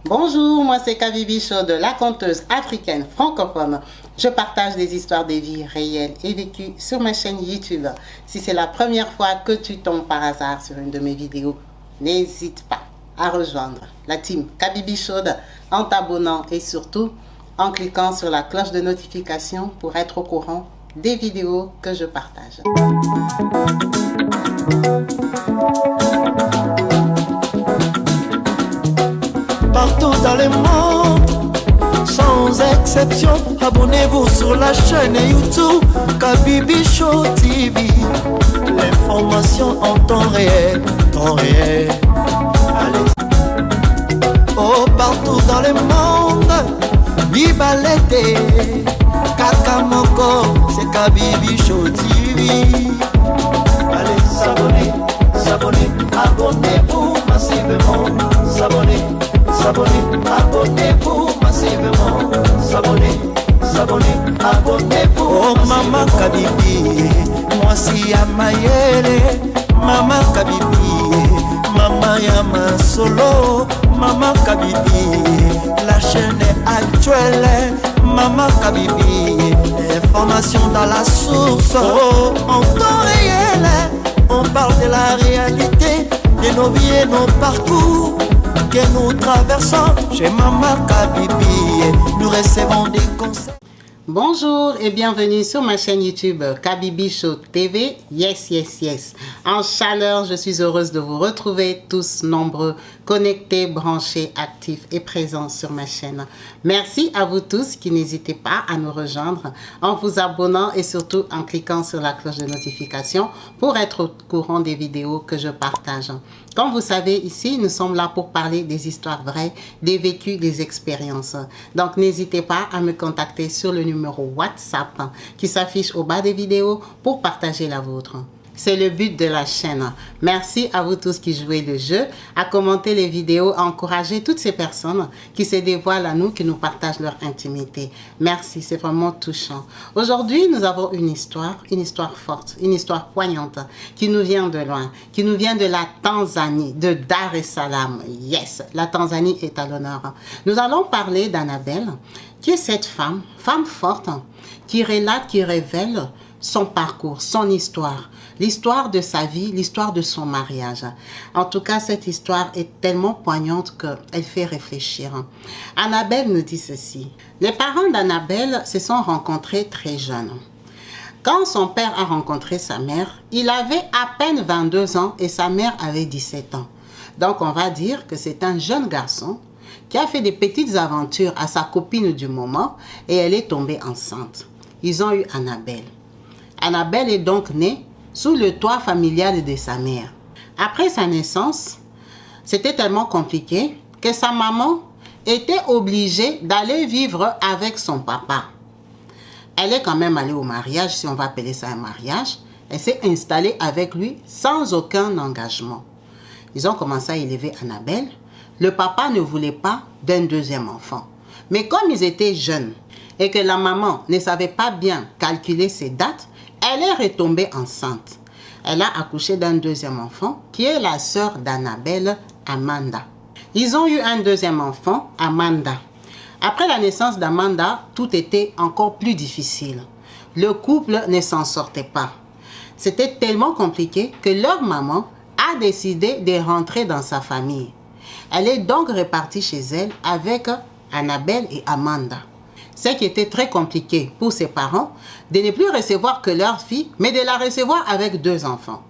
Bonjour, moi c'est Kabibi Show de la conteuse africaine francophone. Je partage des histoires de vie réelles et vécues sur ma chaîne YouTube. Si c'est la première fois que tu tombes par hasard sur une de mes vidéos, n'hésite pas à rejoindre la team Kabibi Show en t'abonnant et surtout en cliquant sur la cloche de notification pour être au courant des vidéos que je partage. Partout dans le monde, sans exception, abonnez-vous sur la chaîne YouTube Kabibi Show TV. L'information en temps réel, Allez. Oh, partout dans le monde, viva l'été, Kakamoko, c'est Kabibi Show TV. Allez, s'abonner, abonnez-vous massivement, s'abonner, abonnez-vous massivement, s'abonner, abonnez-vous. Oh maman Kabibi, moi si ya mayele, maman Kabibi, maman Yama Solo, maman Kabibi, la chaîne est actuelle, maman Kabibi, information dans la source, oh, en temps réel, on parle de la réalité, de nos vies et nos parcours que nous traversons chez Maman Kabibi. Nous recevons des conseils. Bonjour et bienvenue sur ma chaîne YouTube Kabibi Show TV. Yes. En chaleur, je suis heureuse de vous retrouver tous nombreux, connectés, branchés, actifs et présents sur ma chaîne. Merci à vous tous qui n'hésitez pas à nous rejoindre en vous abonnant et surtout en cliquant sur la cloche de notification pour être au courant des vidéos que je partage. Comme vous savez, ici, nous sommes là pour parler des histoires vraies, des vécus, des expériences. Donc, n'hésitez pas à me contacter sur le numéro WhatsApp qui s'affiche au bas des vidéos pour partager la vôtre. C'est le but de la chaîne. Merci à vous tous qui jouez le jeu, à commenter les vidéos, à encourager toutes ces personnes qui se dévoilent à nous, qui nous partagent leur intimité. Merci, c'est vraiment touchant. Aujourd'hui, nous avons une histoire forte, une histoire poignante qui nous vient de loin, qui nous vient de la Tanzanie, de Dar es Salaam. Yes, la Tanzanie est à l'honneur. Nous allons parler d'Annabelle, qui est cette femme forte, qui relate, qui révèle son parcours, son histoire, l'histoire de sa vie, l'histoire de son mariage. En tout cas, cette histoire est tellement poignante qu'elle fait réfléchir. Annabelle nous dit ceci. Les parents d'Annabelle se sont rencontrés très jeunes. Quand son père a rencontré sa mère, il avait à peine 22 ans et sa mère avait 17 ans. Donc, on va dire que c'est un jeune garçon qui a fait des petites aventures à sa copine du moment et elle est tombée enceinte. Ils ont eu Annabelle. Annabelle est donc née sous le toit familial de sa mère. Après sa naissance, c'était tellement compliqué que sa maman était obligée d'aller vivre avec son papa. Elle est quand même allée au mariage, si on va appeler ça un mariage. Elle s'est installée avec lui sans aucun engagement. Ils ont commencé à élever Annabelle. Le papa ne voulait pas d'un deuxième enfant. Mais comme ils étaient jeunes et que la maman ne savait pas bien calculer ses dates, elle est retombée enceinte. Elle a accouché d'un deuxième enfant qui est la sœur d'Annabelle, Amanda. Ils ont eu un deuxième enfant, Amanda. Après la naissance d'Amanda, tout était encore plus difficile. Le couple ne s'en sortait pas. C'était tellement compliqué que leur maman a décidé de rentrer dans sa famille. Elle est donc repartie chez elle avec Annabelle et Amanda. Ce qui était très compliqué pour ses parents, de ne plus recevoir que leur fille, mais de la recevoir avec 2 enfants.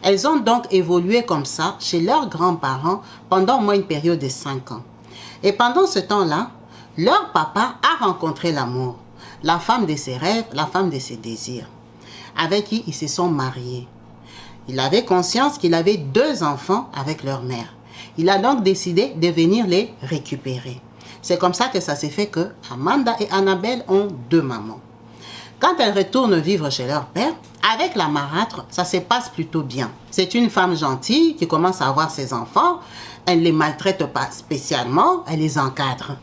Elles ont donc évolué comme ça chez leurs grands-parents pendant au moins une période de 5 ans. Et pendant ce temps-là, leur papa a rencontré l'amour, la femme de ses rêves, la femme de ses désirs, avec qui ils se sont mariés. Il avait conscience qu'il avait 2 enfants avec leur mère. Il a donc décidé de venir les récupérer. C'est comme ça que ça s'est fait que Amanda et Annabelle ont 2 mamans. Quand elles retournent vivre chez leur père, avec la marâtre, ça se passe plutôt bien. C'est une femme gentille qui commence à avoir ses enfants. Elle ne les maltraite pas spécialement, elle les encadre.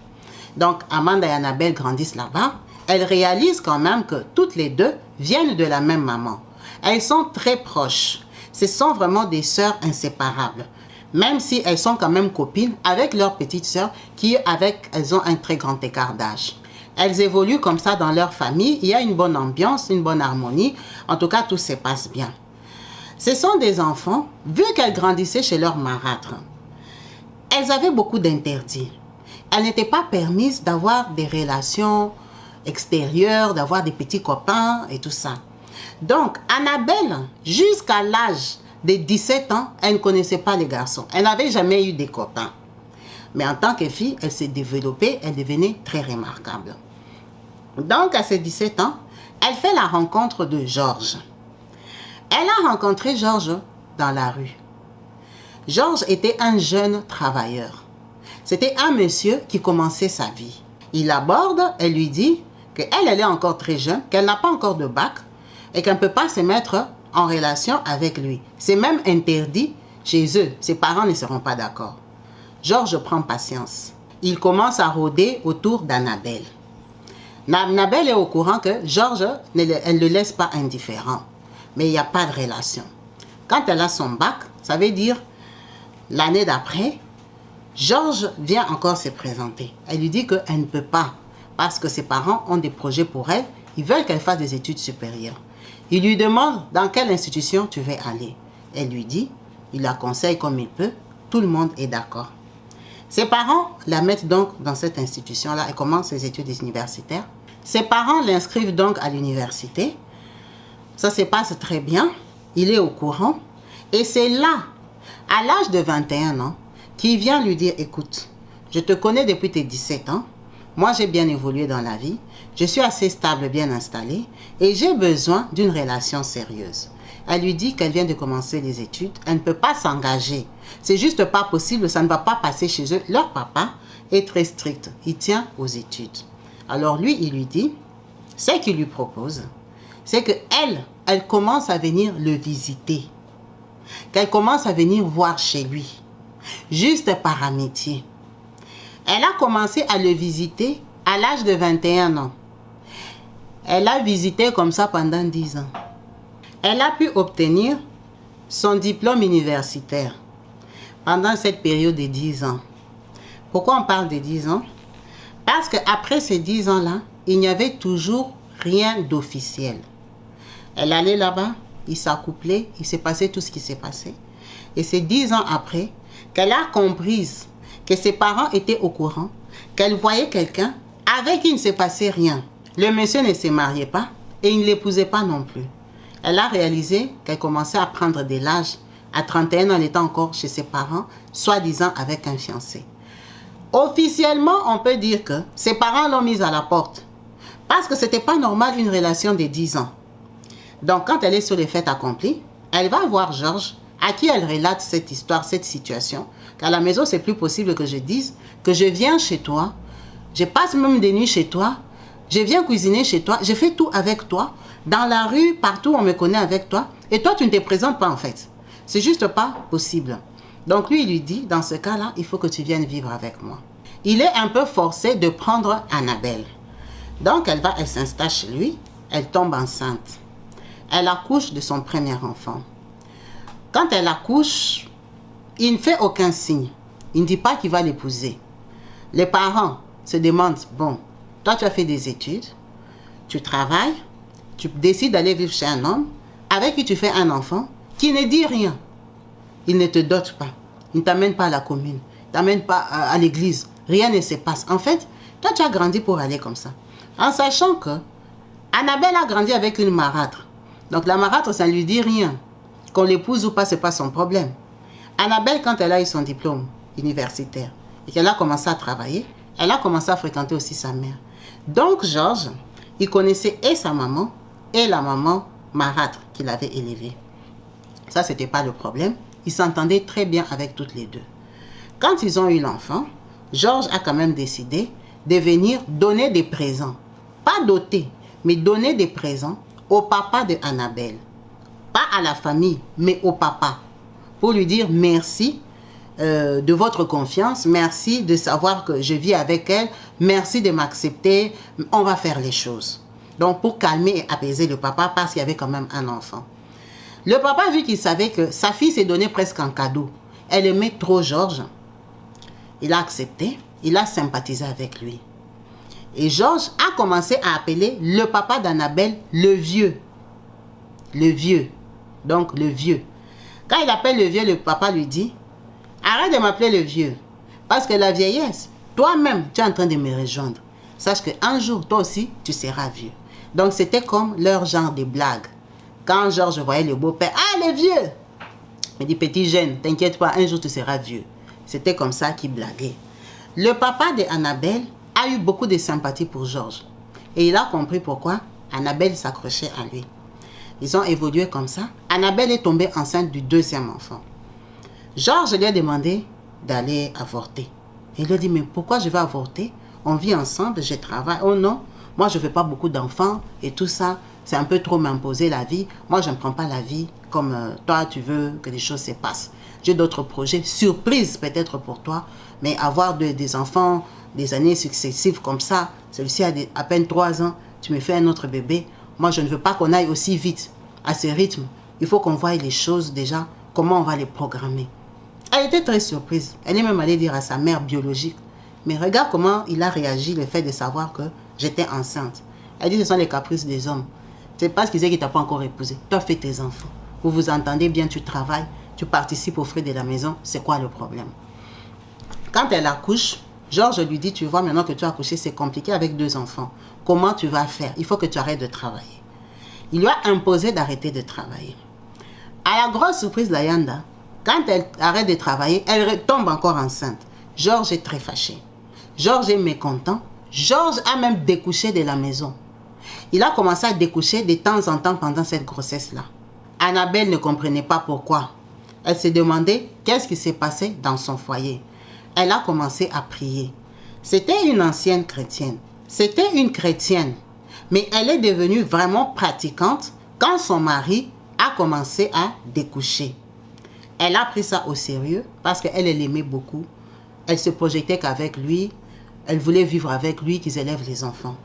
Donc Amanda et Annabelle grandissent là-bas. Elles réalisent quand même que toutes les 2 viennent de la même maman. Elles sont très proches. Ce sont vraiment des sœurs inséparables. même si elles sont quand même copines avec leur petite sœur elles ont un très grand écart d'âge. Elles évoluent comme ça dans leur famille, il y a une bonne ambiance, une bonne harmonie, en tout cas tout se passe bien. Ce sont des enfants, vu qu'elles grandissaient chez leur marâtre, elles avaient beaucoup d'interdits. Elles n'étaient pas permises d'avoir des relations extérieures, d'avoir des petits copains et tout ça. Donc, Annabelle, jusqu'à l'âge de 17 ans, elle ne connaissait pas les garçons. Elle n'avait jamais eu des copains. Mais en tant que fille, elle s'est développée, elle devenait très remarquable. Donc, à ses 17 ans, elle fait la rencontre de Georges. Elle a rencontré Georges dans la rue. Georges était un jeune travailleur. C'était un monsieur qui commençait sa vie. Il l'aborde, elle lui dit qu'elle est encore très jeune, qu'elle n'a pas encore de bac et qu'elle ne peut pas se mettre en relation avec lui. C'est même interdit chez eux. Ses parents ne seront pas d'accord. Georges prend patience. Il commence à rôder autour d'Annabelle. Annabelle est au courant que Georges ne le laisse pas indifférent. Mais il n'y a pas de relation. Quand elle a son bac, ça veut dire l'année d'après, Georges vient encore se présenter. Elle lui dit qu'elle ne peut pas parce que ses parents ont des projets pour elle. Ils veulent qu'elle fasse des études supérieures. Il lui demande dans quelle institution tu veux aller. Elle lui dit, il la conseille comme il peut. Tout le monde est d'accord. Ses parents la mettent donc dans cette institution-là. Elle commence ses études universitaires. Ses parents l'inscrivent donc à l'université. Ça se passe très bien. Il est au courant. Et c'est là, à l'âge de 21 ans, qu'il vient lui dire, écoute, je te connais depuis tes 17 ans. Moi, j'ai bien évolué dans la vie. Je suis assez stable, bien installée. Et j'ai besoin d'une relation sérieuse. Elle lui dit qu'elle vient de commencer les études. Elle ne peut pas s'engager. C'est juste pas possible. Ça ne va pas passer chez eux. Leur papa est très strict. Il tient aux études. Alors lui, il lui dit, ce qu'il lui propose, c'est qu'elle commence à venir le visiter. Qu'elle commence à venir voir chez lui. Juste par amitié. Elle a commencé à le visiter à l'âge de 21 ans. Elle a visité comme ça pendant 10 ans. Elle a pu obtenir son diplôme universitaire pendant cette période de 10 ans. Pourquoi on parle de 10 ans? Parce qu'après ces 10 ans-là, il n'y avait toujours rien d'officiel. Elle allait là-bas, il s'accouplait, il s'est passé tout ce qui s'est passé. Et c'est 10 ans après qu'elle a compris que ses parents étaient au courant, qu'elle voyait quelqu'un avec qui il ne s'est passé rien. Le monsieur ne se mariait pas et il ne l'épousait pas non plus. Elle a réalisé qu'elle commençait à prendre de l'âge. À 31 ans, elle était encore chez ses parents, soi-disant avec un fiancé. Officiellement, on peut dire que ses parents l'ont mise à la porte. Parce que ce n'était pas normal une relation de 10 ans. Donc, quand elle est sur les faits accomplis, elle va voir Georges, à qui elle relate cette histoire, cette situation. Qu'à la maison, c'est plus possible que je dise que je viens chez toi, je passe même des nuits chez toi, je viens cuisiner chez toi, je fais tout avec toi. Dans la rue, partout, on me connaît avec toi. Et toi, tu ne te présentes pas en fait. C'est juste pas possible. Donc lui, il lui dit, dans ce cas-là, il faut que tu viennes vivre avec moi. Il est un peu forcé de prendre Annabelle. Donc elle s'installe chez lui, elle tombe enceinte. Elle accouche de son premier enfant. Quand elle accouche, il ne fait aucun signe. Il ne dit pas qu'il va l'épouser. Les parents se demandent, bon, toi tu as fait des études, tu travailles, tu décides d'aller vivre chez un homme avec qui tu fais un enfant qui ne dit rien. Il ne te dote pas. Il ne t'amène pas à la commune. Il ne t'amène pas à l'église. Rien ne se passe. En fait, toi tu as grandi pour aller comme ça. En sachant que Annabelle a grandi avec une marâtre. Donc la marâtre, ça ne lui dit rien. Qu'on l'épouse ou pas, ce n'est pas son problème. Annabelle, quand elle a eu son diplôme universitaire et qu'elle a commencé à travailler, elle a commencé à fréquenter aussi sa mère. Donc Georges, il connaissait et sa maman et la maman marâtre qu'il avait élevée. Ça, ce n'était pas le problème. Ils s'entendaient très bien avec toutes les deux. Quand ils ont eu l'enfant, Georges a quand même décidé de venir donner des présents. Pas doter, mais donner des présents au papa de Annabelle. Pas à la famille, mais au papa. Pour lui dire merci de votre confiance, merci de savoir que je vis avec elle, merci de m'accepter, on va faire les choses. Donc pour calmer et apaiser le papa, parce qu'il y avait quand même un enfant. Le papa, vu qu'il savait que sa fille s'est donnée presque en cadeau, elle aimait trop Georges. Il a accepté, il a sympathisé avec lui. Et Georges a commencé à appeler le papa d'Annabelle le vieux. Le vieux. Donc le vieux. Quand il appelle le vieux, le papa lui dit, arrête de m'appeler le vieux. Parce que la vieillesse, toi-même, tu es en train de me rejoindre. Sache qu'un jour, toi aussi, tu seras vieux. Donc c'était comme leur genre de blague. Quand Georges voyait le beau-père, ah le vieux. Il dit, petit jeune, t'inquiète pas, un jour tu seras vieux. C'était comme ça qu'il blaguait. Le papa d'Annabelle a eu beaucoup de sympathie pour Georges. Et il a compris pourquoi Annabelle s'accrochait à lui. Ils ont évolué comme ça. Annabelle est tombée enceinte du deuxième enfant. Georges lui a demandé d'aller avorter. Il lui a dit, mais pourquoi je vais avorter? On vit ensemble, je travaille. Oh non, moi je ne veux pas beaucoup d'enfants et tout ça. C'est un peu trop m'imposer la vie. Moi je ne prends pas la vie comme toi tu veux que les choses se passent. J'ai d'autres projets, surprises peut-être pour toi. Mais avoir des enfants, des années successives comme ça, celui-ci a à peine 3 ans, tu me fais un autre bébé. Moi, je ne veux pas qu'on aille aussi vite, à ce rythme. Il faut qu'on voie les choses déjà, comment on va les programmer. Elle était très surprise. Elle est même allée dire à sa mère biologique, mais regarde comment il a réagi, le fait de savoir que j'étais enceinte. Elle dit, ce sont les caprices des hommes. C'est parce qu'ils disent qu'il ne t'a pas encore épousé. Toi, fais tes enfants. Vous vous entendez bien, tu travailles, tu participes aux frais de la maison. C'est quoi le problème? Quand elle accouche, Georges lui dit, tu vois, maintenant que tu as accouché, c'est compliqué avec 2 enfants. Comment tu vas faire? Il faut que tu arrêtes de travailler. Il lui a imposé d'arrêter de travailler. À la grosse surprise d'Ayanda, quand elle arrête de travailler, elle retombe encore enceinte. Georges est très fâché. Georges est mécontent. Georges a même découché de la maison. Il a commencé à découcher de temps en temps pendant cette grossesse-là. Annabelle ne comprenait pas pourquoi. Elle se demandait qu'est-ce qui s'est passé dans son foyer. Elle a commencé à prier. C'était une ancienne chrétienne. C'était une chrétienne. Mais elle est devenue vraiment pratiquante quand son mari a commencé à découcher. Elle a pris ça au sérieux parce qu'elle l'aimait beaucoup. Elle se projetait qu'avec lui. Elle voulait vivre avec lui, qu'ils élèvent les enfants.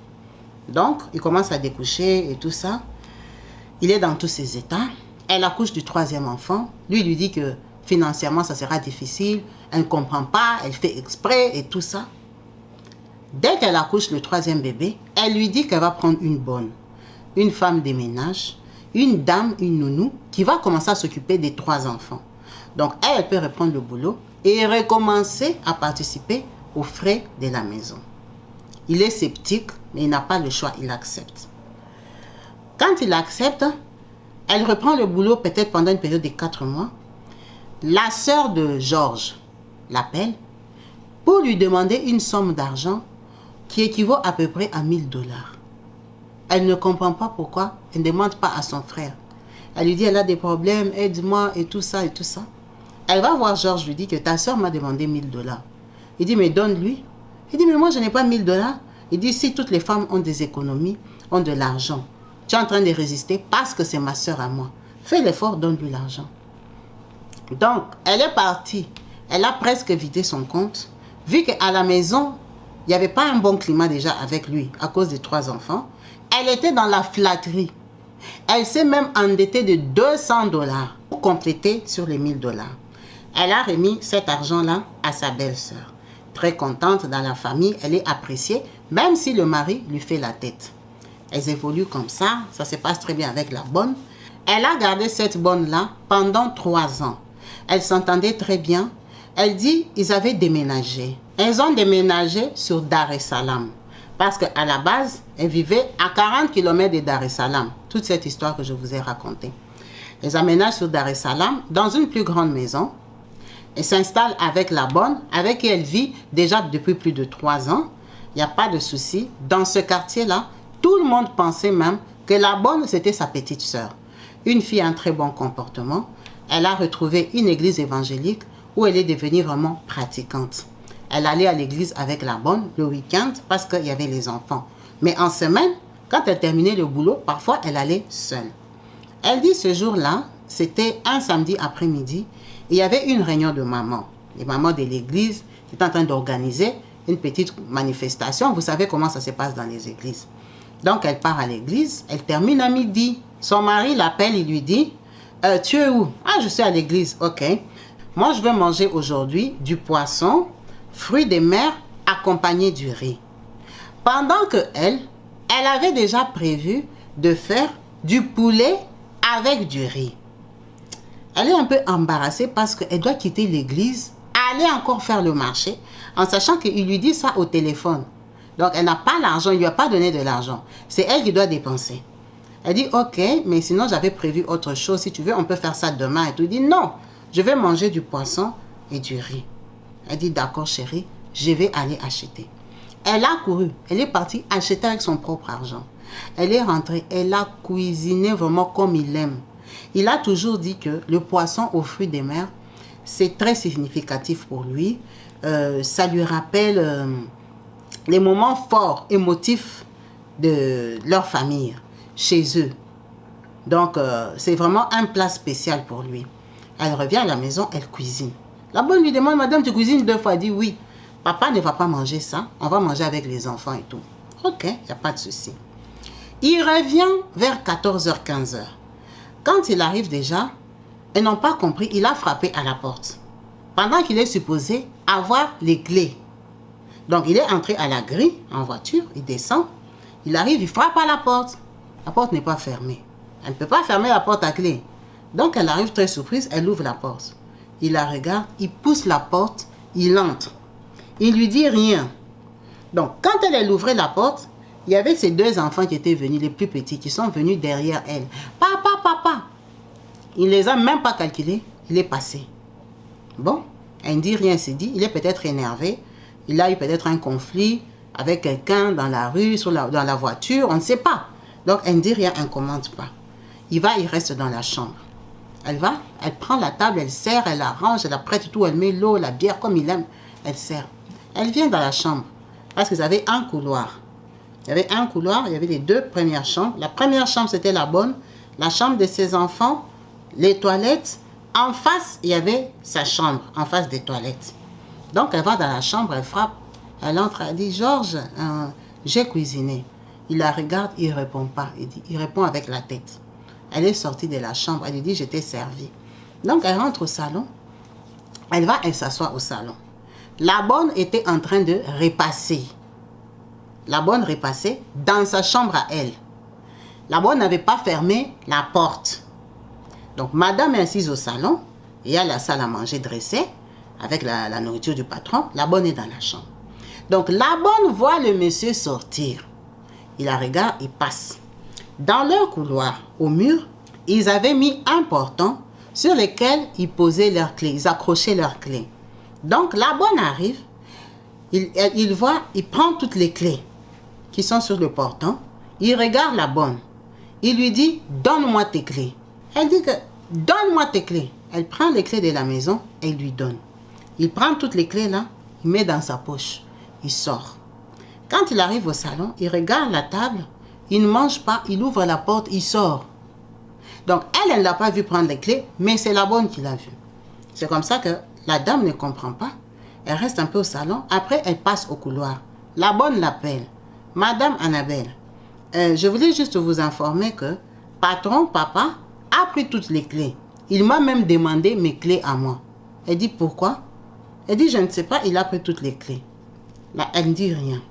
Donc, il commence à découcher et tout ça. Il est dans tous ses états. Elle accouche du 3e enfant. Lui dit que financièrement, ça sera difficile. Elle ne comprend pas, elle fait exprès et tout ça. Dès qu'elle accouche le 3e bébé, elle lui dit qu'elle va prendre une bonne, une femme de ménage, une dame, une nounou, qui va commencer à s'occuper des 3 enfants. Donc, elle peut reprendre le boulot et recommencer à participer aux frais de la maison. Il est sceptique, mais il n'a pas le choix, il accepte. Quand il accepte, elle reprend le boulot peut-être pendant une période de 4 mois. La sœur de Georges l'appelle pour lui demander une somme d'argent qui équivaut à peu près à 1000 $. Elle ne comprend pas pourquoi. Elle ne demande pas à son frère. Elle lui dit, elle a des problèmes, aide-moi et tout ça et tout ça. Elle va voir Georges, lui dit que ta soeur m'a demandé 1000 $. Il dit, mais donne-lui. Il dit, mais moi je n'ai pas 1000 $. Il dit, si toutes les femmes ont des économies, ont de l'argent, tu es en train de résister parce que c'est ma soeur à moi. Fais l'effort, donne-lui l'argent. Donc, elle est partie. Elle a presque vidé son compte. Vu qu'à la maison, il n'y avait pas un bon climat déjà avec lui à cause des 3 enfants. Elle était dans la flatterie. Elle s'est même endettée de 200 $ pour compléter sur les 1000 $. Elle a remis cet argent-là à sa belle-sœur. Très contente dans la famille, elle est appréciée, même si le mari lui fait la tête. Elles évoluent comme ça se passe très bien avec la bonne. Elle a gardé cette bonne-là pendant 3 ans. Elle s'entendait très bien. Elle dit ils avaient déménagé. Elles ont déménagé sur Dar es Salaam. Parce qu'à la base, elles vivaient à 40 km de Dar es Salaam. Toute cette histoire que je vous ai racontée. Elles aménagent sur Dar es Salaam dans une plus grande maison. Elle s'installe avec la bonne, avec qui elle vit déjà depuis plus de 3 ans. Il n'y a pas de souci. Dans ce quartier-là, tout le monde pensait même que la bonne, c'était sa petite sœur. Une fille a un très bon comportement. Elle a retrouvé une église évangélique où elle est devenue vraiment pratiquante. Elle allait à l'église avec la bonne le week-end parce qu'il y avait les enfants. Mais en semaine, quand elle terminait le boulot, parfois elle allait seule. Elle dit ce jour-là, c'était un samedi après-midi, il y avait une réunion de mamans. Les mamans de l'église étaient en train d'organiser une petite manifestation. Vous savez comment ça se passe dans les églises. Donc elle part à l'église, elle termine à midi. Son mari l'appelle, il lui dit tu es où? Ah, je suis à l'église. Ok. moi je veux manger aujourd'hui du poisson, fruits des mers, accompagné du riz. Pendant que elle avait déjà prévu de faire du poulet avec du riz. Elle est un peu embarrassée parce qu'elle doit quitter l'église, aller encore faire le marché, en sachant qu'il lui dit ça au téléphone. Donc, elle n'a pas l'argent, il ne lui a pas donné de l'argent. C'est elle qui doit dépenser. Elle dit, ok, mais sinon j'avais prévu autre chose. Si tu veux, on peut faire ça demain. Et tout. Il dit, non, je vais manger du poisson et du riz. Elle dit, d'accord chérie, je vais aller acheter. Elle a couru, elle est partie acheter avec son propre argent. Elle est rentrée, elle a cuisiné vraiment comme il aime. Il a toujours dit que le poisson aux fruits des mers, c'est très significatif pour lui. Ça lui rappelle les moments forts, émotifs de leur famille, chez eux. Donc, c'est vraiment un plat spécial pour lui. Elle revient à la maison, elle cuisine. La bonne lui demande, madame, tu cuisines 2 fois? Elle dit, oui. Papa ne va pas manger ça, on va manger avec les enfants et tout. Ok, il n'y a pas de souci. Il revient vers 14h, 15h. Quand il arrive déjà, ils n'ont pas compris, il a frappé à la porte. Pendant qu'il est supposé avoir les clés. Donc, il est entré à la grille en voiture, il descend, il arrive, il frappe à la porte. La porte n'est pas fermée. Elle ne peut pas fermer la porte à clé. Donc, elle arrive très surprise, elle ouvre la porte. Il la regarde, il pousse la porte, il entre. Il ne lui dit rien. Donc, quand elle ouvrait la porte, il y avait ces 2 enfants qui étaient venus, les plus petits, qui sont venus derrière elle. Papa, papa. Il ne les a même pas calculés, il est passé. Bon, elle ne dit rien, c'est dit, il est peut-être énervé. Il a eu peut-être un conflit avec quelqu'un dans la rue, dans la voiture, on ne sait pas. Donc, elle ne dit rien, elle ne commente pas. Il reste dans la chambre. Elle va, elle prend la table, elle sert, elle arrange, elle apprête tout, elle met l'eau, la bière comme il aime, elle sert. Elle vient dans la chambre parce qu'ils avaient un couloir. Il y avait un couloir, il y avait les 2 premières chambres. La première chambre, c'était la bonne. La chambre de ses enfants, les toilettes. En face, il y avait sa chambre, en face des toilettes. Donc, elle va dans la chambre, elle frappe. Elle entre, elle dit, Georges, j'ai cuisiné. Il la regarde, il ne répond pas. Il répond avec la tête. Elle est sortie de la chambre, elle lui dit, je t'ai servi. Donc, elle rentre au salon. Elle s'assoit au salon. La bonne était en train de repasser. La bonne repassait dans sa chambre à elle. La bonne n'avait pas fermé la porte. Donc, madame est assise au salon. Il y a la salle à manger dressée avec la nourriture du patron. La bonne est dans la chambre. Donc, la bonne voit le monsieur sortir. Il la regarde, il passe. Dans leur couloir, au mur, ils avaient mis un portant sur lequel ils posaient leurs clés. Ils accrochaient leurs clés. Donc, la bonne arrive. Il voit, il prend toutes les clés qui sont sur le portant. Il regarde la bonne. Il lui dit, donne-moi tes clés. Elle dit que, donne-moi tes clés. Elle prend les clés de la maison et lui donne. Il prend toutes les clés là, il met dans sa poche. Il sort. Quand il arrive au salon, il regarde la table. Il ne mange pas, il ouvre la porte, il sort. Donc, elle ne l'a pas vu prendre les clés, mais c'est la bonne qui l'a vu. C'est comme ça que la dame ne comprend pas. Elle reste un peu au salon. Après, elle passe au couloir. La bonne l'appelle. Madame Annabelle, je voulais juste vous informer que patron, papa, a pris toutes les clés. Il m'a même demandé mes clés à moi. Elle dit, pourquoi? Elle dit, je ne sais pas, il a pris toutes les clés. Là, elle ne dit rien.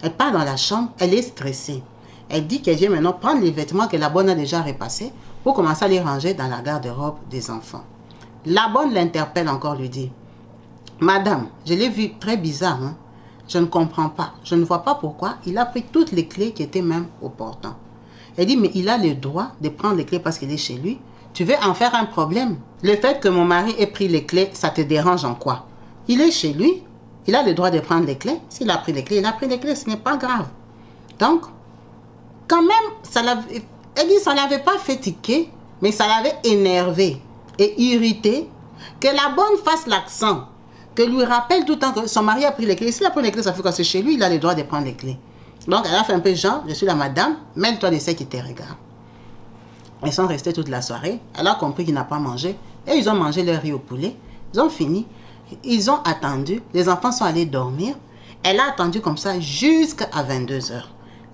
Elle part dans la chambre, elle est stressée. Elle dit qu'elle vient maintenant prendre les vêtements que la bonne a déjà repassés pour commencer à les ranger dans la garde-robe des enfants. La bonne l'interpelle encore, lui dit, madame, je l'ai vu très bizarre, hein? Je ne comprends pas. Je ne vois pas pourquoi il a pris toutes les clés qui étaient même au portant. Elle dit, mais il a le droit de prendre les clés parce qu'il est chez lui. Tu veux en faire un problème? Le fait que mon mari ait pris les clés, ça te dérange en quoi? Il est chez lui. Il a le droit de prendre les clés. S'il a pris les clés, il a pris les clés. Ce n'est pas grave. Donc, quand même, elle dit, ça ne l'avait pas fait tiquer, mais ça l'avait énervé et irrité que la bonne fasse l'accent, que lui rappelle tout le temps que son mari a pris les clés. S'il a pris les clés, ça fait que c'est chez lui, il a le droit de prendre les clés. Donc, elle a fait un peu genre, je suis la madame, mêle-toi de ceux qui te regardent. Ils sont restés toute la soirée. Elle a compris qu'il n'a pas mangé. Et ils ont mangé leur riz au poulet. Ils ont fini. Ils ont attendu. Les enfants sont allés dormir. Elle a attendu comme ça jusqu'à 22h.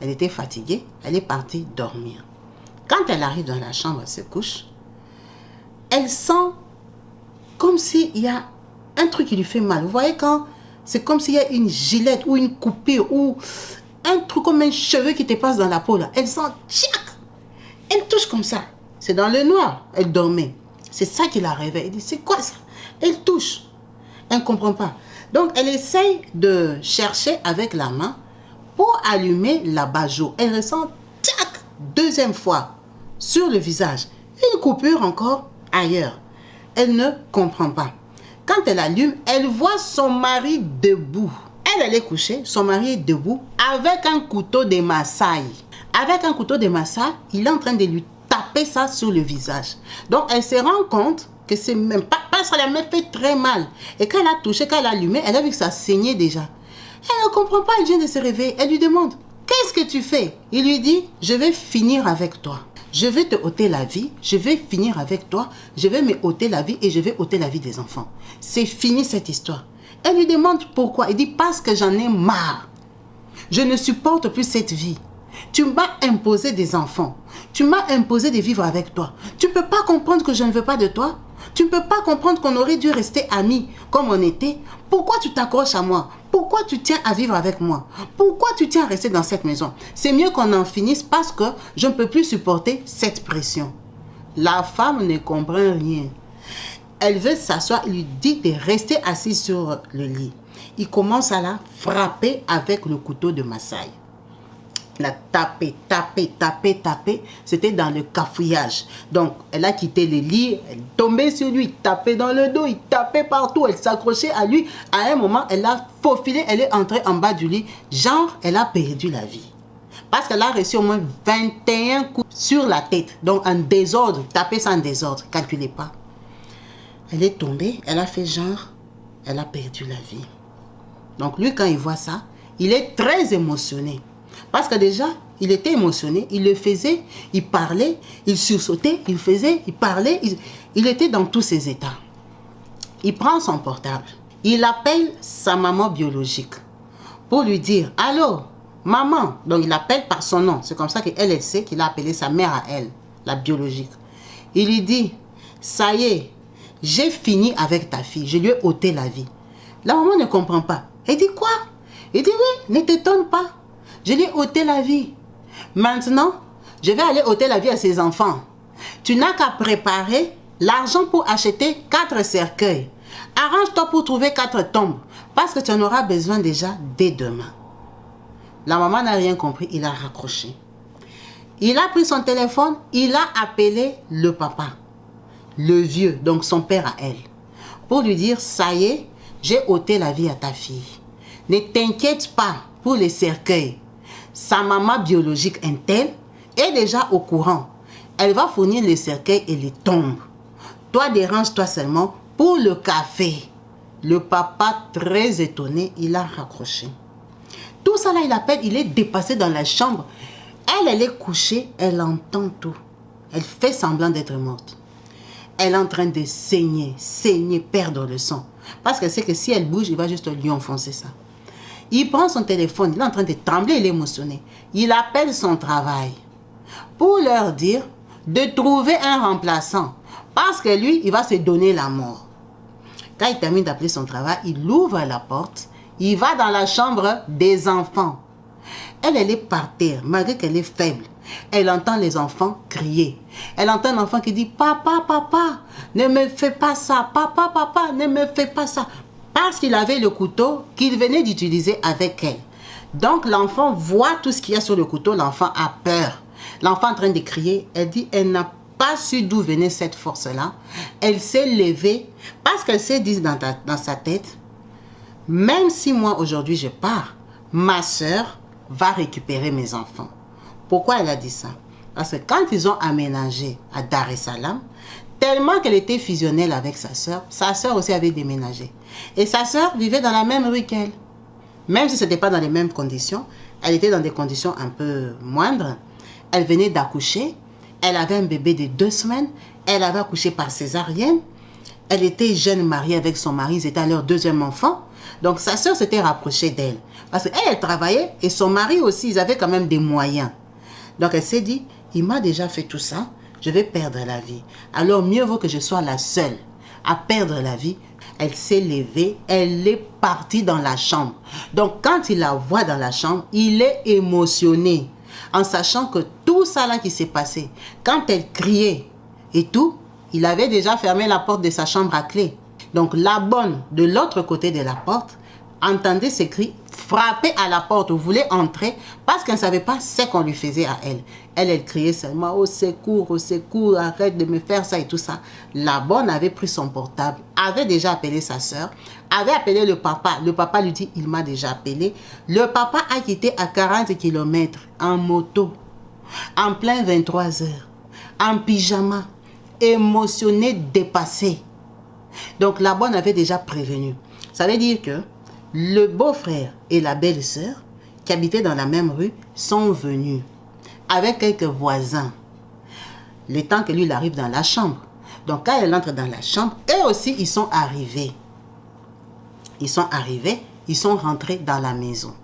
Elle était fatiguée. Elle est partie dormir. Quand elle arrive dans la chambre, elle se couche. Elle sent comme comme s'il y a un truc qui lui fait mal. Vous voyez quand c'est comme s'il y a une gilette ou une coupure ou un truc comme un cheveu qui te passe dans la peau là. Elle sent tchac. Elle touche comme ça. C'est dans le noir. Elle dormait. C'est ça qui la réveille. Elle dit, c'est quoi ça? Elle touche. Elle ne comprend pas. Donc, elle essaye de chercher avec la main pour allumer l'abat-jour. Elle ressent, tac, deuxième fois, sur le visage. Une coupure encore ailleurs. Elle ne comprend pas. Quand elle allume, elle voit son mari debout. Elle est couchée, son mari est debout avec un couteau de Maasai. Avec un couteau de Maasai, il est en train de lui taper ça sur le visage. Donc, elle se rend compte que c'est même pas parce qu'elle a même fait très mal. Et quand elle a touché, quand elle a allumé, elle a vu que ça saignait déjà. Elle ne comprend pas, elle vient de se réveiller. Elle lui demande, qu'est-ce que tu fais? Il lui dit, je vais finir avec toi. Je vais te ôter la vie, je vais finir avec toi, je vais me ôter la vie et je vais ôter la vie des enfants. C'est fini cette histoire. Elle lui demande pourquoi. Il dit, parce que j'en ai marre. Je ne supporte plus cette vie. Tu m'as imposé des enfants. Tu m'as imposé de vivre avec toi. Tu ne peux pas comprendre que je ne veux pas de toi. Tu ne peux pas comprendre qu'on aurait dû rester amis comme on était. Pourquoi tu t'accroches à moi? Pourquoi tu tiens à vivre avec moi? Pourquoi tu tiens à rester dans cette maison? C'est mieux qu'on en finisse parce que je ne peux plus supporter cette pression. La femme ne comprend rien. Elle veut s'asseoir, il lui dit de rester assise sur le lit. Il commence à la frapper avec le couteau de Maasai. La taper. C'était dans le cafouillage. Donc, elle a quitté le lit, elle tombait sur lui, tapait dans le dos, il tapait partout, elle s'accrochait à lui. À un moment, elle a faufilé, elle est entrée en bas du lit. Genre, elle a perdu la vie. Parce qu'elle a reçu au moins 21 coups sur la tête. Donc, un désordre, taper ça en désordre, calculez pas. Elle est tombée, elle a fait genre, elle a perdu la vie. Donc, lui, quand il voit ça, il est très émotionné. Parce que déjà, il était émotionné, il le faisait, il parlait, il sursautait, il faisait, il parlait, il était dans tous ses états. Il prend son portable, il appelle sa maman biologique pour lui dire « Allô, maman ?» Donc, il appelle par son nom. C'est comme ça qu'elle sait qu'il a appelé sa mère à elle, la biologique. Il lui dit « Ça y est, j'ai fini avec ta fille, je lui ai ôté la vie. » La maman ne comprend pas. Elle dit « Quoi ?» Il dit « Oui, ne t'étonne pas. Je lui ai ôté la vie. Maintenant, je vais aller ôter la vie à ses enfants. Tu n'as qu'à préparer l'argent pour acheter 4 cercueils. Arrange-toi pour trouver 4 tombes parce que tu en auras besoin déjà dès demain. » La maman n'a rien compris, il a raccroché. Il a pris son téléphone, il a appelé le papa, le vieux, donc son père à elle, pour lui dire « Ça y est, j'ai ôté la vie à ta fille. Ne t'inquiète pas pour les cercueils. Sa maman biologique interne est déjà au courant. Elle va fournir les cercueils et les tombes. Toi, dérange-toi seulement pour le café. » Le papa, très étonné, il a raccroché. Tout ça là, il appelle, il est dépassé dans la chambre. Elle est couchée, elle entend tout. Elle fait semblant d'être morte. Elle est en train de saigner, perdre le sang. Parce qu'elle sait que si elle bouge, il va juste lui enfoncer ça. Il prend son téléphone, il est en train de trembler, il est émotionné. Il appelle son travail pour leur dire de trouver un remplaçant. Parce que lui, il va se donner la mort. Quand il termine d'appeler son travail, il ouvre la porte, il va dans la chambre des enfants. Elle est par terre, malgré qu'elle est faible. Elle entend les enfants crier. Elle entend un enfant qui dit « Papa, papa, ne me fais pas ça. Papa, papa, ne me fais pas ça. » Parce qu'il avait le couteau qu'il venait d'utiliser avec elle. Donc l'enfant voit tout ce qu'il y a sur le couteau, l'enfant a peur. L'enfant en train de crier, elle dit elle n'a pas su d'où venait cette force-là. Elle s'est levée parce qu'elle s'est dit dans sa tête, même si moi aujourd'hui je pars, ma soeur va récupérer mes enfants. Pourquoi elle a dit ça? Parce que quand ils ont aménagé à Dar es Salaam, tellement qu'elle était fusionnelle avec sa soeur aussi avait déménagé. Et sa soeur vivait dans la même rue qu'elle. Même si ce n'était pas dans les mêmes conditions, elle était dans des conditions un peu moindres. Elle venait d'accoucher, elle avait un bébé de 2 semaines, elle avait accouché par césarienne, elle était jeune mariée avec son mari, ils étaient à leur 2e enfant. Donc sa soeur s'était rapprochée d'elle. Parce qu'elle, elle travaillait et son mari aussi, ils avaient quand même des moyens. Donc elle s'est dit, il m'a déjà fait tout ça, je vais perdre la vie. Alors mieux vaut que je sois la seule. à perdre la vie, elle s'est levée, elle est partie dans la chambre. Donc, quand il la voit dans la chambre, il est émotionné en sachant que tout ça là qui s'est passé, quand elle criait et tout, il avait déjà fermé la porte de sa chambre à clé. Donc, la bonne, de l'autre côté de la porte, entendait ses cris, frappait à la porte, voulait entrer parce qu'elle ne savait pas ce qu'on lui faisait à elle. Elle criait seulement au secours, arrête de me faire ça et tout ça. La bonne avait pris son portable, avait déjà appelé sa soeur, avait appelé le papa. Le papa lui dit, il m'a déjà appelé. Le papa a quitté à 40 km en moto, en plein 23 heures, en pyjama, émotionné, dépassé. Donc la bonne avait déjà prévenu. Ça veut dire que le beau-frère et la belle-sœur qui habitaient dans la même rue sont venus avec quelques voisins. Le temps que lui il arrive dans la chambre. Donc quand elle entre dans la chambre, eux aussi ils sont arrivés. Ils sont rentrés dans la maison.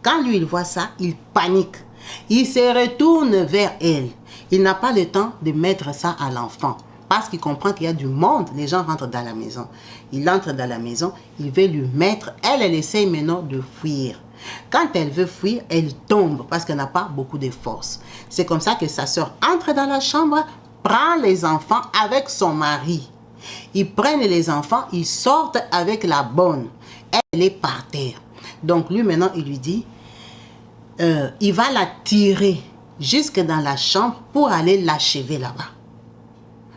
Quand lui il voit ça, il panique. Il se retourne vers elle. Il n'a pas le temps de mettre ça à l'enfant. Parce qu'il comprend qu'il y a du monde, les gens rentrent dans la maison. Il entre dans la maison, il veut lui mettre. Elle essaie maintenant de fuir. Quand elle veut fuir, elle tombe parce qu'elle n'a pas beaucoup de force. C'est comme ça que sa soeur entre dans la chambre, prend les enfants avec son mari. Ils prennent les enfants, ils sortent avec la bonne. Elle est par terre. Donc lui maintenant, il lui dit, il va la tirer jusque dans la chambre pour aller l'achever là-bas.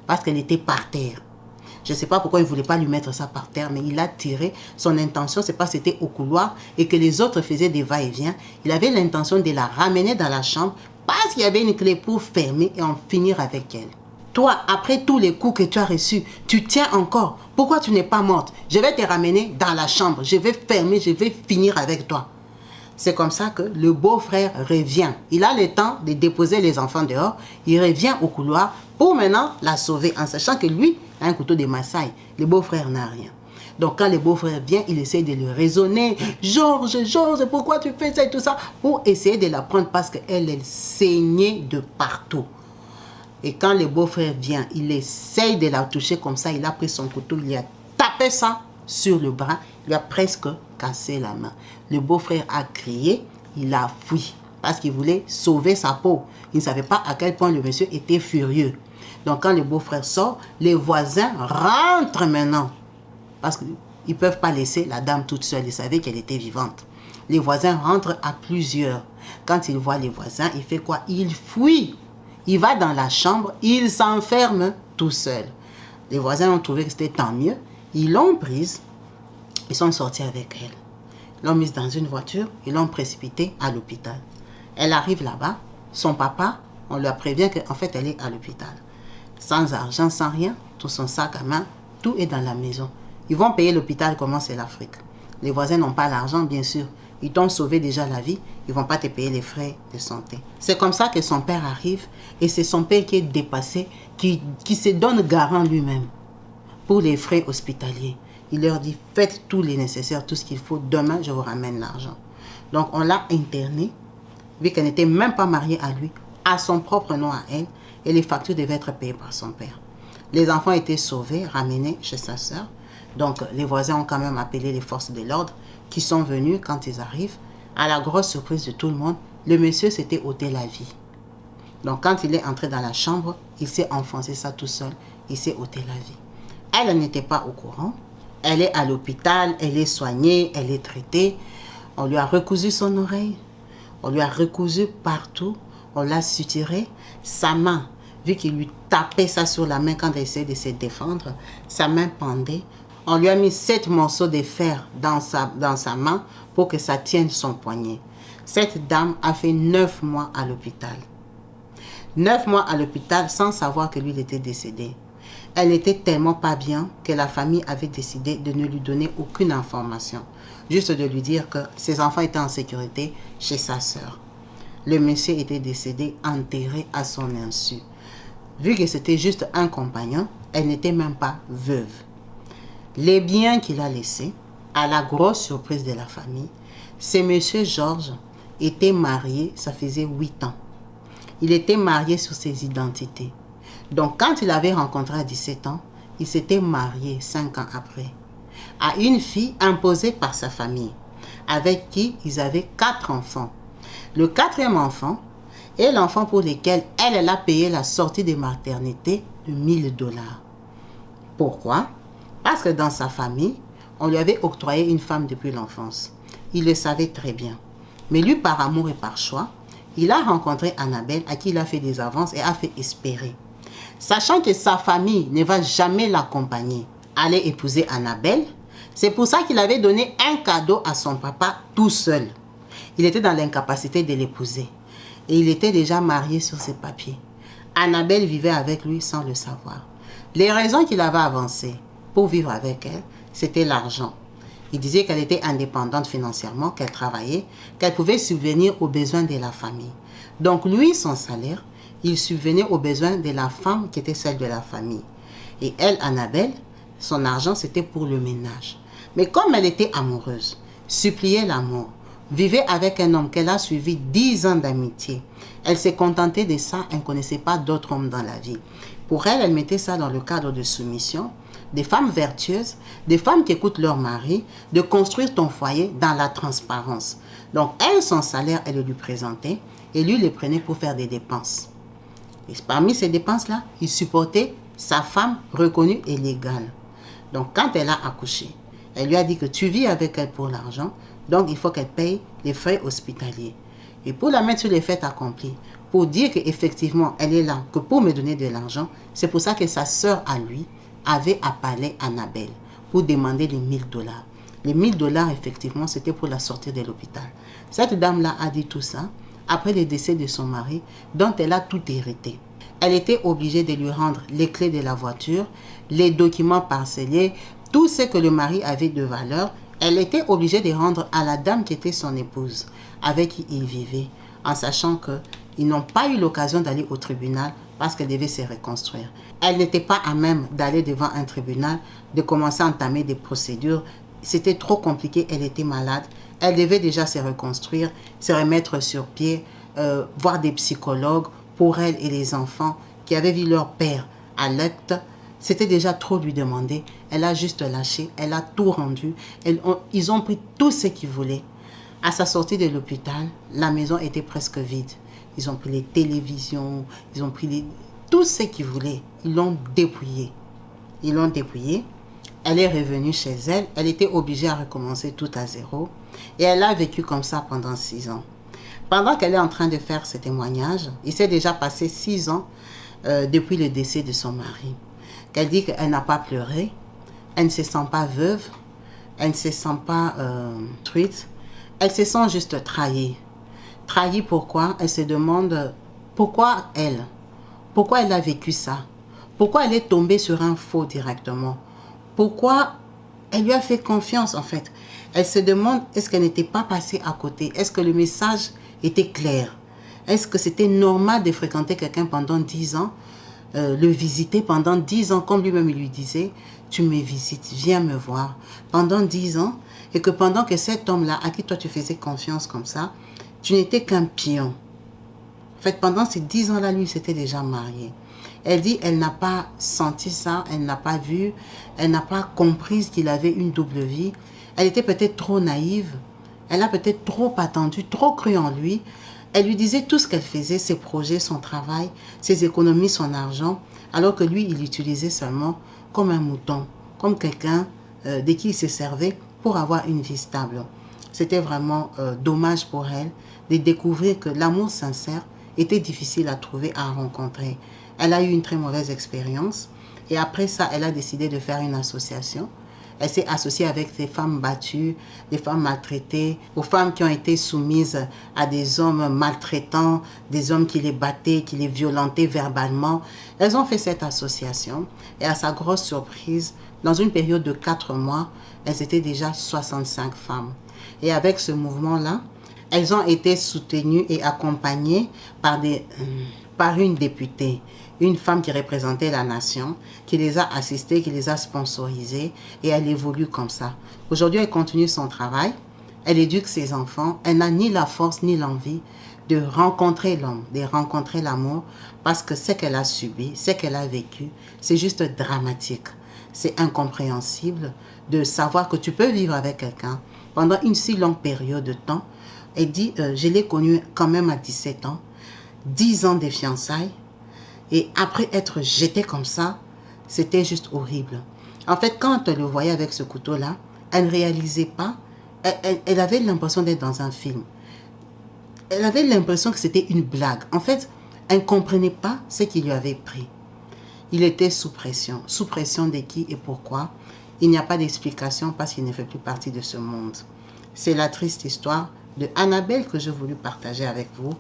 Parce qu'elle était par terre. Je ne sais pas pourquoi il ne voulait pas lui mettre ça par terre, mais il l'a tiré. Son intention, c'est pas que c'était au couloir et que les autres faisaient des va-et-vient. Il avait l'intention de la ramener dans la chambre parce qu'il y avait une clé pour fermer et en finir avec elle. Toi, après tous les coups que tu as reçus, tu tiens encore. Pourquoi tu n'es pas morte? Je vais te ramener dans la chambre. Je vais fermer, je vais finir avec toi. C'est comme ça que le beau-frère revient. Il a le temps de déposer les enfants dehors. Il revient au couloir pour maintenant la sauver en sachant que lui a un couteau de Maasai. Le beau-frère n'a rien. Donc quand le beau-frère vient, il essaie de lui raisonner. Georges, pourquoi tu fais ça et tout ça? Pour essayer de la prendre parce qu'elle saignait de partout. Et quand le beau-frère vient, il essaie de la toucher comme ça. Il a pris son couteau, il a tapé ça sur le bras. Il a presque cassé la main. Le beau-frère a crié, il a fui parce qu'il voulait sauver sa peau. Il ne savait pas à quel point le monsieur était furieux. Donc quand le beau-frère sort, les voisins rentrent maintenant parce qu'ils ne peuvent pas laisser la dame toute seule. Ils savaient qu'elle était vivante. Les voisins rentrent à plusieurs. Quand il voit les voisins, il fait quoi? Il fuit. Il va dans la chambre, il s'enferme tout seul. Les voisins ont trouvé que c'était tant mieux. Ils l'ont prise. Ils sont sortis avec elle. Ils l'ont mise dans une voiture. Ils l'ont précipitée à l'hôpital. Elle arrive là-bas. Son papa, on lui a prévenu qu'en fait, elle est à l'hôpital. Sans argent, sans rien. Tout son sac à main. Tout est dans la maison. Ils vont payer l'hôpital. Comment c'est l'Afrique? Les voisins n'ont pas l'argent, bien sûr. Ils t'ont sauvé déjà la vie. Ils ne vont pas te payer les frais de santé. C'est comme ça que son père arrive. Et c'est son père qui est dépassé, qui se donne garant lui-même pour les frais hospitaliers. Il leur dit, faites tout le nécessaire, tout ce qu'il faut. Demain, je vous ramène l'argent. Donc, on l'a internée, vu qu'elle n'était même pas mariée à lui, à son propre nom à elle. Et les factures devaient être payées par son père. Les enfants étaient sauvés, ramenés chez sa sœur. Donc, les voisins ont quand même appelé les forces de l'ordre qui sont venus quand ils arrivent. À la grosse surprise de tout le monde, le monsieur s'était ôté la vie. Donc, quand il est entré dans la chambre, il s'est enfoncé ça tout seul. Il s'est ôté la vie. Elle n'était pas au courant. Elle est à l'hôpital, elle est soignée, elle est traitée. On lui a recousu son oreille. On lui a recousu partout. On l'a suturé. Sa main, vu qu'il lui tapait ça sur la main quand elle essayait de se défendre, sa main pendait. On lui a mis 7 morceaux de fer dans sa main pour que ça tienne son poignet. Cette dame a fait 9 mois à l'hôpital. 9 mois à l'hôpital sans savoir que lui il était décédé. Elle n'était tellement pas bien que la famille avait décidé de ne lui donner aucune information. Juste de lui dire que ses enfants étaient en sécurité chez sa sœur. Le monsieur était décédé, enterré à son insu. Vu que c'était juste un compagnon, elle n'était même pas veuve. Les biens qu'il a laissés, à la grosse surprise de la famille, c'est monsieur Georges était marié, ça faisait 8 ans. Il était marié sur ses identités. Donc, quand il avait rencontré à 17 ans, il s'était marié 5 ans après à une fille imposée par sa famille, avec qui ils avaient 4 enfants. Le 4e enfant est l'enfant pour lequel elle a payé la sortie de maternité de $1000. Pourquoi? Parce que dans sa famille, on lui avait octroyé une femme depuis l'enfance. Il le savait très bien. Mais lui, par amour et par choix, il a rencontré Annabelle, à qui il a fait des avances et a fait espérer. Sachant que sa famille ne va jamais l'accompagner, aller épouser Annabelle, c'est pour ça qu'il avait donné un cadeau à son papa tout seul. Il était dans l'incapacité de l'épouser. Et il était déjà marié sur ses papiers. Annabelle vivait avec lui sans le savoir. Les raisons qu'il avait avancées pour vivre avec elle, c'était l'argent. Il disait qu'elle était indépendante financièrement, qu'elle travaillait, qu'elle pouvait subvenir aux besoins de la famille. Donc lui, son salaire, il subvenait aux besoins de la femme qui était celle de la famille. Et elle, Annabelle, son argent, c'était pour le ménage. Mais comme elle était amoureuse, suppliait l'amour, vivait avec un homme qu'elle a suivi 10 ans d'amitié, elle s'est contentée de ça, elle ne connaissait pas d'autres hommes dans la vie. Pour elle, elle mettait ça dans le cadre de soumission, des femmes vertueuses, des femmes qui écoutent leur mari, de construire ton foyer dans la transparence. Donc, elle, son salaire, elle le lui présentait et lui les prenait pour faire des dépenses. Et parmi ces dépenses-là, il supportait sa femme reconnue et légale. Donc, quand elle a accouché, elle lui a dit que tu vis avec elle pour l'argent, donc il faut qu'elle paye les frais hospitaliers. Et pour la mettre sur les faits accomplis, pour dire qu'effectivement, elle est là, que pour me donner de l'argent, c'est pour ça que sa sœur à lui avait appelé Annabelle pour demander les $1000. Les $1000, effectivement, c'était pour la sortir de l'hôpital. Cette dame-là a dit tout ça après le décès de son mari, dont elle a tout hérité. Elle était obligée de lui rendre les clés de la voiture, les documents parcellés, tout ce que le mari avait de valeur. Elle était obligée de rendre à la dame qui était son épouse, avec qui il vivait, en sachant qu'ils n'ont pas eu l'occasion d'aller au tribunal parce qu'elle devait se reconstruire. Elle n'était pas à même d'aller devant un tribunal, de commencer à entamer des procédures. C'était trop compliqué, elle était malade. Elle devait déjà se reconstruire, se remettre sur pied, voir des psychologues pour elle et les enfants qui avaient vu leur père à l'acte. C'était déjà trop lui demander. Elle a juste lâché, elle a tout rendu. Ils ont pris tout ce qu'ils voulaient. À sa sortie de l'hôpital, la maison était presque vide. Ils ont pris les télévisions, ils ont pris tout ce qu'ils voulaient. Ils l'ont dépouillé. Ils l'ont dépouillé. Elle est revenue chez elle. Elle était obligée à recommencer tout à zéro. Et elle a vécu comme ça pendant 6 ans. Pendant qu'elle est en train de faire ce témoignage, il s'est déjà passé 6 ans depuis le décès de son mari. Qu'elle dit qu'elle n'a pas pleuré, elle ne se sent pas veuve, elle ne se sent pas truite, elle se sent juste trahie. Trahie pourquoi? Elle se demande pourquoi elle a vécu ça, pourquoi elle est tombée sur un faux directement, pourquoi elle lui a fait confiance en fait. Elle se demande est-ce qu'elle n'était pas passée à côté, est-ce que le message était clair, est-ce que c'était normal de fréquenter quelqu'un pendant 10 ans, le visiter pendant 10 ans, comme lui-même il lui disait, tu me visites, viens me voir, pendant 10 ans, et que pendant que cet homme-là, à qui toi tu faisais confiance comme ça, tu n'étais qu'un pion. En fait, pendant ces 10 ans-là, lui, s'était déjà marié. Elle dit, elle n'a pas senti ça, elle n'a pas vu, elle n'a pas compris qu'il avait une double vie. Elle était peut-être trop naïve, elle a peut-être trop attendu, trop cru en lui. Elle lui disait tout ce qu'elle faisait, ses projets, son travail, ses économies, son argent, alors que lui, il l'utilisait seulement comme un mouton, comme quelqu'un de qui il se servait pour avoir une vie stable. C'était vraiment dommage pour elle de découvrir que l'amour sincère était difficile à trouver, à rencontrer. Elle a eu une très mauvaise expérience et après ça, elle a décidé de faire une association. Elle s'est associée avec des femmes battues, des femmes maltraitées, aux femmes qui ont été soumises à des hommes maltraitants, des hommes qui les battaient, qui les violentaient verbalement. Elles ont fait cette association et à sa grosse surprise, dans une période de 4 mois, elles étaient déjà 65 femmes. Et avec ce mouvement-là, elles ont été soutenues et accompagnées par une députée, une femme qui représentait la nation, qui les a assistées, qui les a sponsorisées, et elle évolue comme ça. Aujourd'hui, elle continue son travail, elle éduque ses enfants, elle n'a ni la force ni l'envie de rencontrer l'homme, de rencontrer l'amour, parce que ce qu'elle a subi, ce qu'elle a vécu, c'est juste dramatique. c'est incompréhensible de savoir que tu peux vivre avec quelqu'un pendant une si longue période de temps. Elle dit, je l'ai connu quand même à 17 ans, 10 ans de fiançailles, et après être jetée comme ça, c'était juste horrible. En fait, quand elle le voyait avec ce couteau-là, elle ne réalisait pas, elle avait l'impression d'être dans un film. Elle avait l'impression que c'était une blague. En fait, elle ne comprenait pas ce qui lui avait pris. Il était sous pression. Sous pression de qui et pourquoi? Il n'y a pas d'explication parce qu'il ne fait plus partie de ce monde. C'est la triste histoire de Annabelle que j'ai voulu partager avec vous.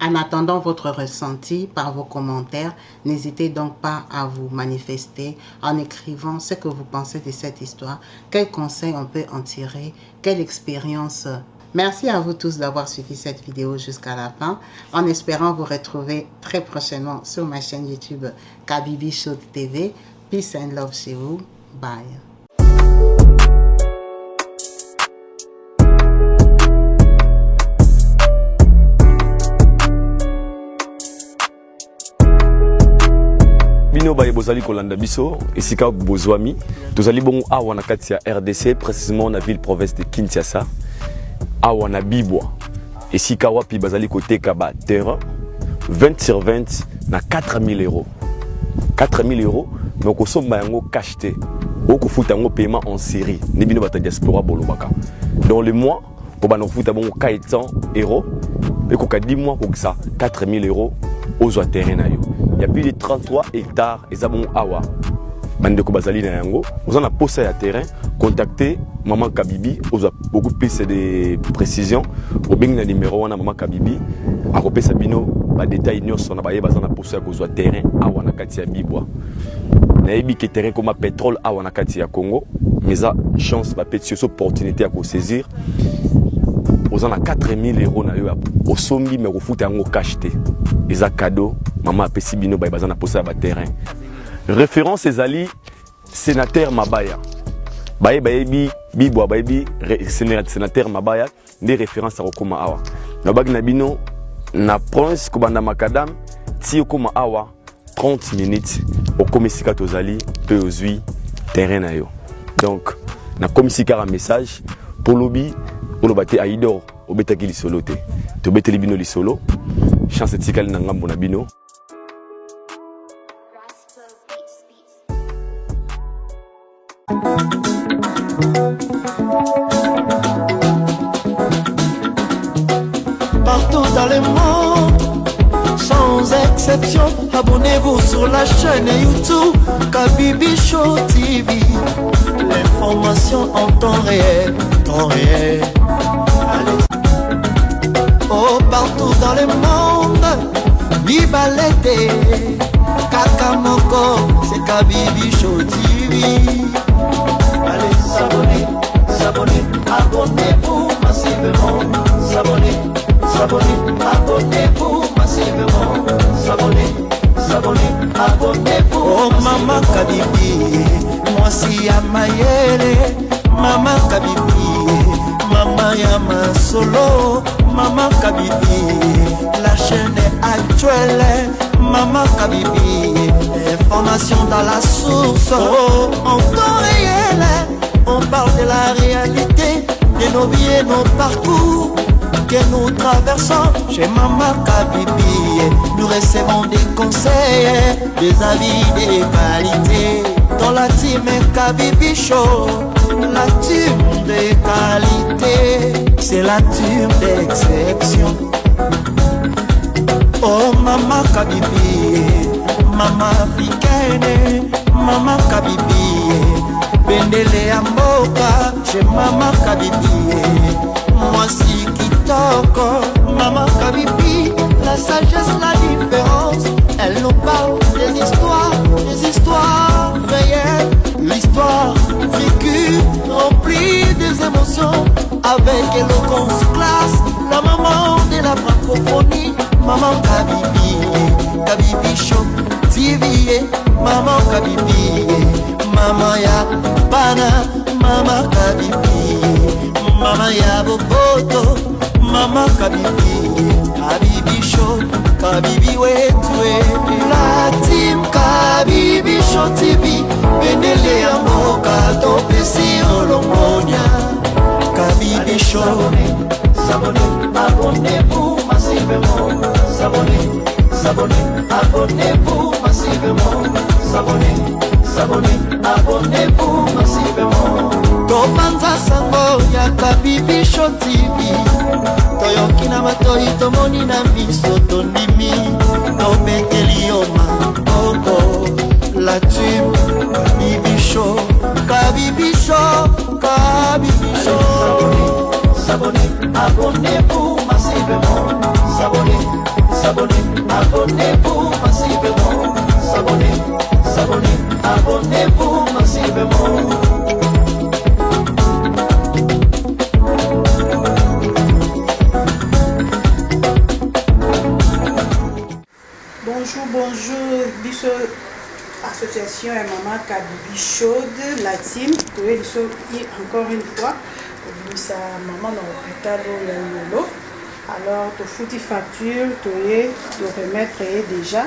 En attendant votre ressenti par vos commentaires, n'hésitez donc pas à vous manifester en écrivant ce que vous pensez de cette histoire, quels conseils on peut en tirer, quelle expérience. Merci à vous tous d'avoir suivi cette vidéo jusqu'à la fin, en espérant vous retrouver très prochainement sur ma chaîne YouTube Kabibi Show TV. Peace and love chez vous. Bye. Bino baye bozali kolanda biso esika bozwami tozali bongo awa na kati ya RDC, précisément na ville province de Kinshasa, awa na Bibwa esika wapi bazali koteka ba terrain 20 sur 20 na 4000 euros. 4000 euros mais okosomba yango cash te, okofuta yango paiement en série ni bino bata diaspora bolobaka dans le mois pour bana kofuta bongo 400 euros et koka 10 mois kokisa 4000 euros ozwa terrain na yo. Il y a plus de 33 hectares et ça bon awa. Bandeko bazali na yango, vous en a posé à terrain, contactez Maman Kabibi, vous a beaucoup plus de précisions. Au bing na numéro 1 Maman Kabibi, a repé Sabino, ba détail nyos on a baye bazana posé à cause terrain awa na kati ya Bibwa. Na yebi ke terrain comme pétrole awa na kati ya Congo, mais ça chance ba petite opportunité à ko saisir. Vous en a 4000 euros na yo au sombi mais au foot yango cash te. Et ça cadeau, maman a pesi bino ba bazana posé à terrain. Référence ezali sénateur Mabaya. Baye bayebi Bibwa bayebi sénateur Mabaya des références à okoma awa. Na bag na bino na prince kobanda makadam ti okoma awa 30 minutes au komisika tozali pe ozui terrain na yo. Donc na komisika un message pour lobby olobate aidor obetaki lisolo te. To beteli bino lisolo. Chance tikali na ngambo na bino. Partout dans le monde, sans exception, abonnez-vous sur la chaîne YouTube Kabibi Show TV. L'information en temps réel, temps réel. Oh, partout dans le monde, Bibalete, Kakamoko, c'est Kabibi Show TV. Allez, s'abonner, s'abonner, abonnez-vous massivement. S'abonner, s'abonner, abonnez-vous massivement. S'abonner, s'abonner, abonnez-vous. Oh, Maman Kabibi, moi si à Mayele, Maman Kabibi, Maman Yama Solo, Maman Kabibi, la chaîne est actuelle, Maman Kabibi, information dans la source, oh, en temps réel, on parle de la réalité, de nos vies et nos parcours, que nous traversons chez Maman Kabibi, nous recevons des conseils, des avis, des qualités, dans la team Kabibi Show, la team de qualité, c'est la team d'exception. Oh Maman Kabibi, Maman africaine, Maman Kabibi, Bendele Amboka, chez Maman Kabibi, moi si Kitoko, Maman Kabibi, la sagesse, la différence, elle nous parle des histoires réelles, l'histoire vécue, remplie des émotions, avec éloquence, classe, la maman de la francophonie, Maman Kabibi, Kabibi Show TV, Maman Kabibi, Maman ya Bana, Maman Kabibi, Maman ya Boboto, Maman Kabibi, Kabibi Show, Kabibi wetu, la team Kabibi Show TV. mondele ya mboka topesi olongonia Kabibi Show. Abonnez-vous massivement. Abonnez-vous massivement. Abonnez-vous massivement. Topanza sango ya Kabibi Show TV. Toyoki na matoi tomoni na miso tondimi. Tobeteli yoma oko la tube. Kabibi Show. Abonnez-vous massivement. Abonnez-vous massivement. Abonnez-vous massivement. Bonjour, biso association et maman Kabibi Show Latine, encore une fois. Sa maman dans l'hôpital Yolo. Alors, tu fous tes factures, tu remettre déjà.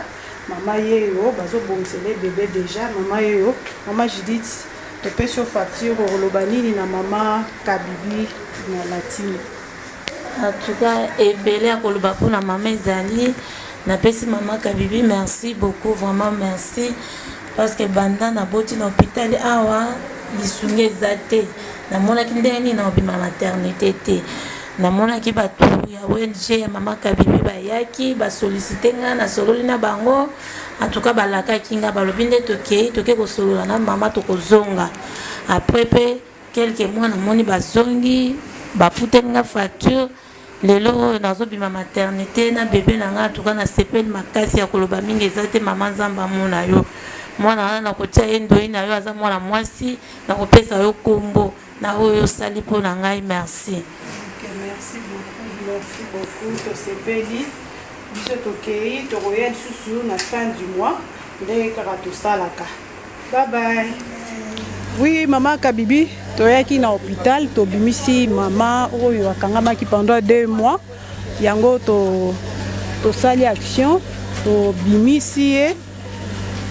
Maman yéyo, bazo bomsele bébé déjà. Maman yéyo, maman Judith, tu payes sur facture au Lobani na maman Kabibi na Latine. En tout cas, et belé à Koloba pour la maman Zali. Na pesi maman Kabibi, merci beaucoup, vraiment merci. Parce que banda na boti na hôpital awa lisunge zate. Namonaki ndeni na obima maternité te namonaki bato ya ONG ya mama Kabibi bayaki basolicite nga na sololi na bango en tout cas balakaki nga balobi nde toke kosolola na mama tokozonga après pe quelques mois namoni bazongi bafuteli nga facture lelo nazobima maternité na bébé na nga en tout cas na sepeli makasi ya koloba mingi eza te mama nzambe amona yo mwana wana nakotia ye ndoi na yo aza mwana mwasi nakopesa yo kombo na oyo sali po na ngai merci. Merci beaucoup to sepeli biso tokei tokoya lisusu na fin du mois ndenge kaka tosalaka. Bye bye. Oui, maman Kabibi toyaki na hôpital tobimisi mama oyo akangamaki pendant 2 mois yango tosali action tobimisi ye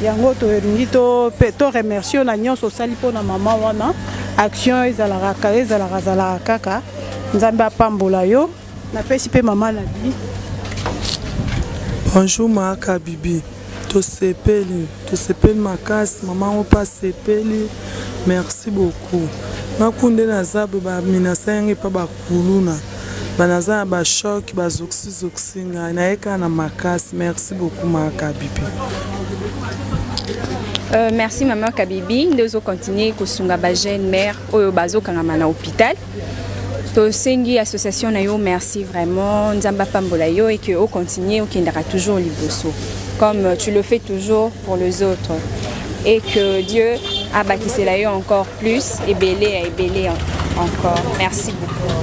yango tolingi to remercier na nyonso osali po na mama wana action ezalaka kaka nzambe apambola yo napesi pe mama na bi. Bonjour ma Kabibi, tosepeli makasi mama opa sepeli, merci beaucoup. Makunde na zabu ba minasa yange pa bakuluna banaza ba choc ba zoxi na eka na makasi, merci beaucoup ma Kabibi. Merci maman Kabibi, nous allons continuer à sunga ba jeune mère au bazo kangama na hôpital. To sengi association na yo merci vraiment nzamba pambola yo et que au continuer au kindara toujours liboso comme tu le fais toujours pour les autres et que Dieu a bâti cela yo encore plus et belé encore. Merci beaucoup.